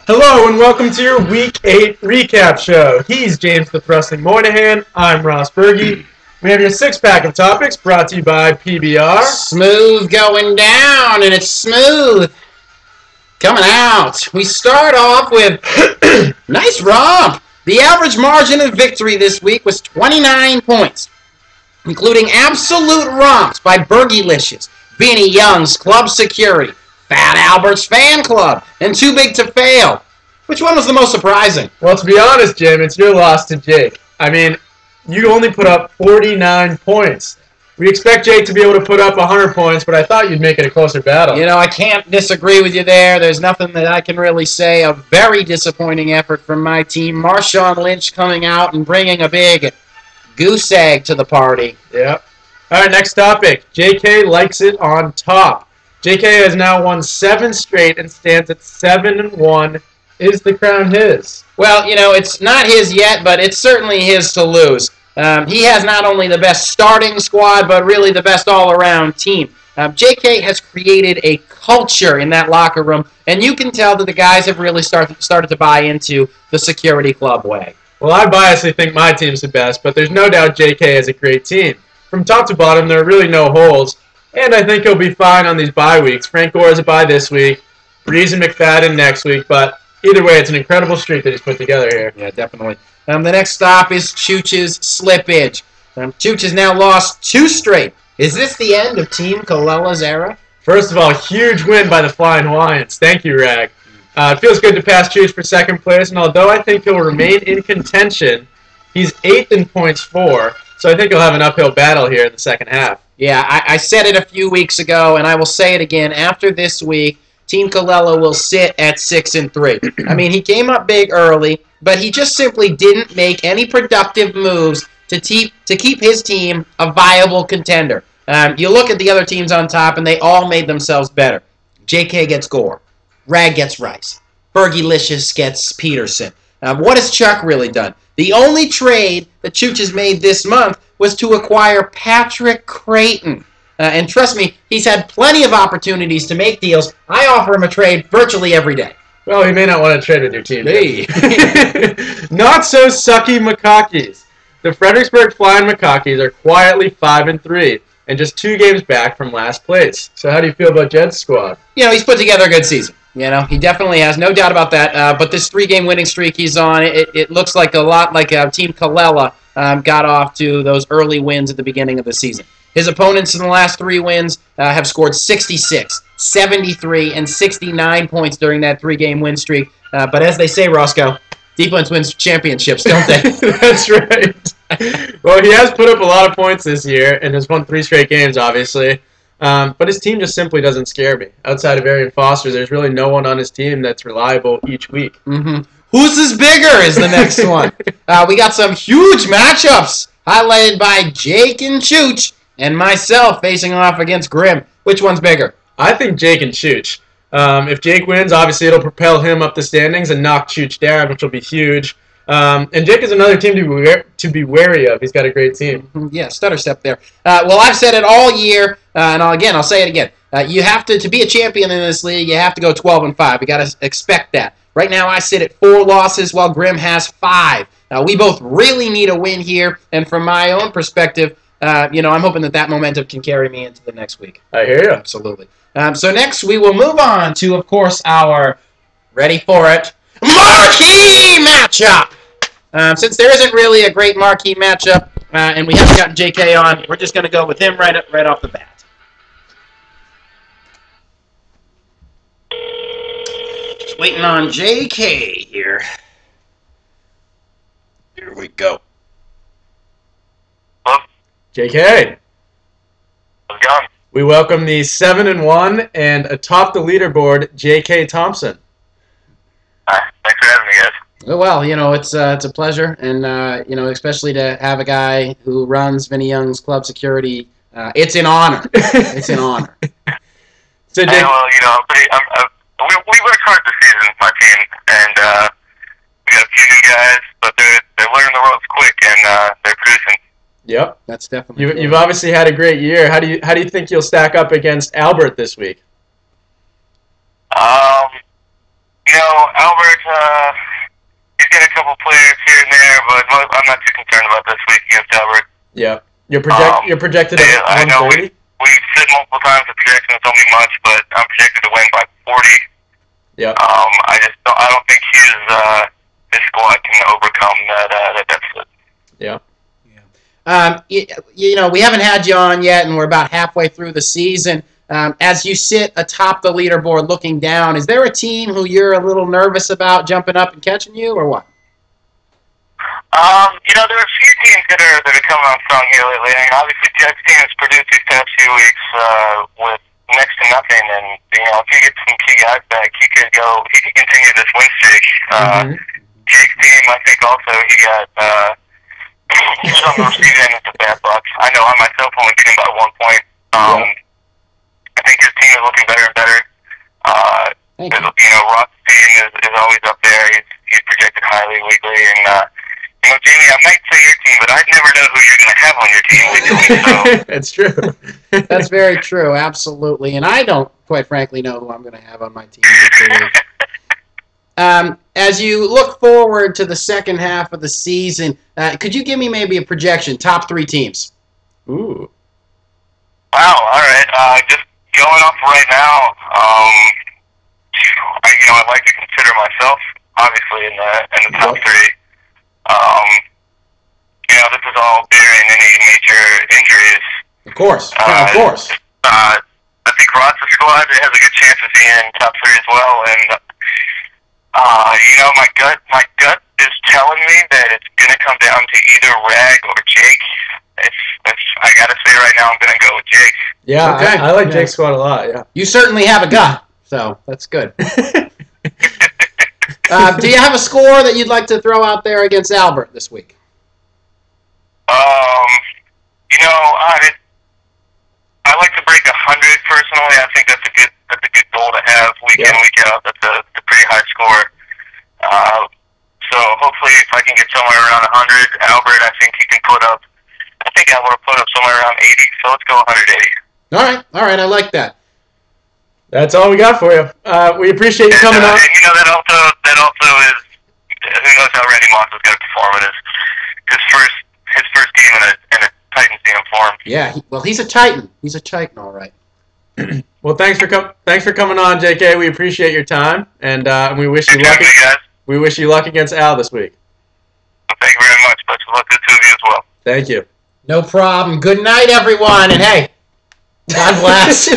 Hello and welcome to your Week 8 recap show. He's James the Thrusting Moynihan. I'm Ross Berge. We have your six-pack of topics brought to you by PBR. Smooth going down, and it's smooth coming out. We start off with nice romp. The average margin of victory this week was 29 points, including absolute romps by Bergelicious, Beanie Young's Club Security, Fat Albert's Fan Club, and Too Big to Fail. Which one was the most surprising? Well, to be honest, Jim, it's your loss to Jake. I mean, you only put up 49 points. We expect Jake to be able to put up 100 points, but I thought you'd make it a closer battle. You know, I can't disagree with you there. There's nothing that I can really say. A very disappointing effort from my team. Marshawn Lynch coming out and bringing a big goose egg to the party. Yep. All right, next topic. JK likes it on top. JK has now won 7 straight and stands at 7-1. Is the crown his? Well, you know, it's not his yet, but it's certainly his to lose. He has not only the best starting squad, but really the best all-around team. JK has created a culture in that locker room, and you can tell that the guys have really started to buy into the security club way. Well, I biasly think my team's the best, but there's no doubt JK has a great team. From top to bottom, there are really no holes, and I think he'll be fine on these bye weeks. Frank Gore has a bye this week, Breeze and McFadden next week, but either way, it's an incredible streak that he's put together here. Yeah, definitely. The next stop is Chooch's slippage. Chooch has now lost 2 straight. Is this the end of Team Kalela's era? First of all, huge win by the Flying Hawaiians. Thank you, Rag. It feels good to pass Chooch for second place, and although I think he'll remain in contention, he's 8th in points for, so I think he'll have an uphill battle here in the second half. Yeah, I said it a few weeks ago, and I will say it again. After this week, Team Kalela will sit at 6-3. I mean, he came up big early, but he just simply didn't make any productive moves to keep his team a viable contender. You look at the other teams on top, and they all made themselves better. JK gets Gore. Rag gets Rice. Bergelicious gets Peterson. What has Chuck really done? The only trade that Chooch has made this month was to acquire Patrick Creighton. And trust me, he's had plenty of opportunities to make deals. I offer him a trade virtually every day. Well, he may not want to trade with your team. Hey. Not so sucky Macackies. The Fredericksburg Flying Macackies are quietly 5-3 and just 2 games back from last place. So how do you feel about Jed's squad? You know, he's put together a good season. You know, he definitely has, no doubt about that. But this 3-game winning streak he's on, it looks like a lot like Team Kalela got off to those early wins at the beginning of the season. His opponents in the last 3 wins have scored 66, 73, and 69 points during that 3-game win streak. But as they say, Roscoe, defense wins championships, don't they? That's right. Well, he has put up a lot of points this year and has won 3 straight games, obviously. But his team just simply doesn't scare me. Outside of Arian Foster, there's really no one on his team that's reliable each week. Mm-hmm. Who's is bigger is the next one. We got some huge matchups highlighted by Jake and Chooch and myself facing off against Grim. Which one's bigger? I think Jake and Chooch. If Jake wins, obviously it'll propel him up the standings and knock Chooch down, which will be huge. And Jake is another team to be wary of. He's got a great team. Yeah, stutter step there. Well, I've said it all year, and I'll say it again. You have to be a champion in this league, you have to go 12-5. You got to expect that. Right now, I sit at 4 losses, while Grim has 5. We both really need a win here, and from my own perspective, you know, I'm hoping that momentum can carry me into the next week. I hear you. Absolutely. So next, we will move on to, of course, our, ready for it, marquee matchup. Since there isn't really a great marquee matchup, and we haven't gotten JK on, we're just going to go with him right off the bat. Just waiting on JK here. Here we go. JK. How's it going? We welcome the 7-1 and atop the leaderboard, J.K. Thompson. Hi. Thanks for having me, guys. Well, you know, it's a pleasure, and you know, especially to have a guy who runs Vinny Young's Club Security. It's an honor. It's an honor. So, well, you know, we worked hard this season, my team, and we got a few new guys, but they're learning the ropes quick, and they're producing. Yep, that's definitely. You've obviously had a great year. How do you think you'll stack up against Albert this week? not too concerned about this week against Albert. Yeah. You're projected Yeah, I at know 130? we said multiple times the projection is only much, but I'm projected to win by 40. Yeah. I don't think his squad can overcome that deficit. Yeah. You know, we haven't had you on yet, and we're about halfway through the season. As you sit atop the leaderboard looking down, is there a team who you're a little nervous about jumping up and catching you, or what? You know, there are a few teams that are coming on strong here lately. I mean, obviously, Jack's team has produced these past few weeks with next to nothing, and you know, if he gets some key guys back, he could continue this win streak. Jake's team, I think, also he got he's on the receiving end of the bad luck. I know I myself only beat him by 1 point. I think his team is looking better and better. You know, Ross's team is always up there. He's projected highly weekly, and you know, Jamie, I might say your team, but I'd never know who you're going to have on your team weekly. So. That's true. That's very true, absolutely. And I don't, quite frankly, know who I'm going to have on my team. As you look forward to the second half of the season, could you give me maybe a projection, top 3 teams? Ooh. Wow, all right. Just going off right now, I'd like to consider myself, obviously, in the top 3. You know, this is all bearing any major injuries. Of course, of course. I think Ross's squad has a good chance of being in top 3 as well, and you know, my gut is telling me that it's going to come down to either Rag or Jake. I got to say right now, I'm going to go with Jake. Yeah, okay. I like Jake's squad a lot, yeah. You certainly have a gut, so that's good. Do you have a score that you'd like to throw out there against Albert this week? You know, I like to break 100 personally. I think that's a good goal to have week in, week out. That's a pretty high score. So hopefully, if I can get somewhere around 100, Albert, I think Albert will put up somewhere around 80. So let's go 180. All right, I like that. That's all we got for you. We appreciate you coming on. And you know, that also is, who knows how Randy Moss is going to perform in his first game in a Titans uniform. Yeah, he's a Titan. He's a Titan, all right. Well, thanks for coming on, JK. We appreciate your time, and we wish you luck. We wish you luck against Al this week. Well, thank you very much. Best of luck to the 2 of you as well. Thank you. No problem. Good night, everyone, and hey, God bless.